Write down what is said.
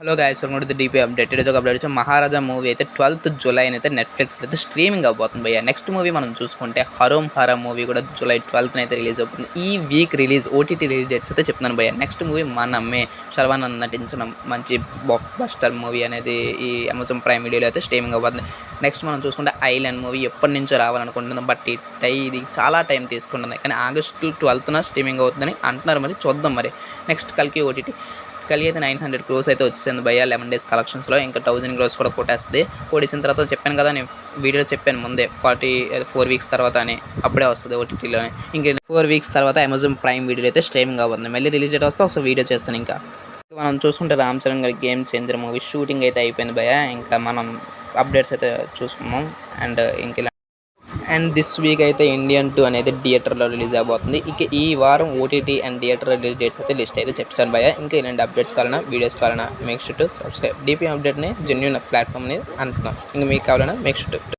Hello guys welcome to the DP update. ఈరోజు ఒక update వచ్చి మహారాజా మూవీ అయితే 12th జూలై అయితే నెట్ఫ్లిక్స్లో అయితే స్ట్రీమింగ్ అవబోతుంది భయ్య. నెక్స్ట్ మూవీ మనం చూసుకుంటే హరోమ్ హరా మూవీ కూడా జూలై 12th అయితే రిలీజ్ అవుతుంది. ఈ week release OTT release dates అయితే చెప్తున్నాను భయ్య. నెక్స్ట్ మూవీ మనమ్మే శర్వానంద్ నటించిన మంచి బ్లాక్ బస్టర్ మూవీ అనేది ఈ అమెజాన్ ప్రైమ్ వీడియోలో అయితే స్ట్రీమింగ్ అవ్వబోతుంది. నెక్స్ట్ మనం చూసుకుంటే ఐలాండ్ మూవీ ఎప్పటి నుంచో రావాలనుకుంటున్నాం, బట్ ఇది చాలా టైం తీసుకుంటుంది. కానీ ఆగస్టు 12th స్ట్రీమింగ్ అవుతుందని అంటున్నారు, మరి చూద్దాం. మరి నెక్స్ట్ కల్కి ఓటీటీ అయితే 900 crores అయితే వచ్చేసింది భయ్య 11 days కలెక్షన్స్లో. ఇంకా 1000 crores కూడా కొట్టేస్తుంది. కొట్టేసిన తర్వాత చెప్పాను కదా, నేను వీడియోలో చెప్పాను ముందే 4 weeks తర్వాత అని, అప్పుడే వస్తుంది ఓటీటీలోనే. ఇంక 4 weeks తర్వాత అమెజాన్ ప్రైమ్ వీడియోలో అయితే స్ట్రీమింగ్ అవుతుంది. మళ్ళీ రిలీజ్ డేట్ వస్తే ఒకసారి వీడియో చేస్తాను. ఇంకా మనం చూసుకుంటే రామ్ చరణ్ గారి గేమ్ చేంజర్ మూవీ షూటింగ్ అయితే అయిపోయింది భయ్య. ఇంకా మనం అప్డేట్స్ అయితే చూసుకున్నాం. అండ్ దిస్ వీక్ అయితే ఇండియన్ 2 అనేది థియేటర్లో రిలీజ్ అవబోతుంది. ఇక ఈ వారం OTT and theatre release dates అయితే లిస్ట్ అయితే చెప్తాను భయ్య. ఇంకా ఇలాంటి అప్డేట్స్ కావాలన్నా, వీడియోస్ కావాలన్నా make sure to subscribe. DP అప్డేట్ని జెన్యూన్ ప్లాట్ఫామ్ని అంటున్నాం. ఇంకా మీకు కావాలన్నా మేక్ షూర్ టు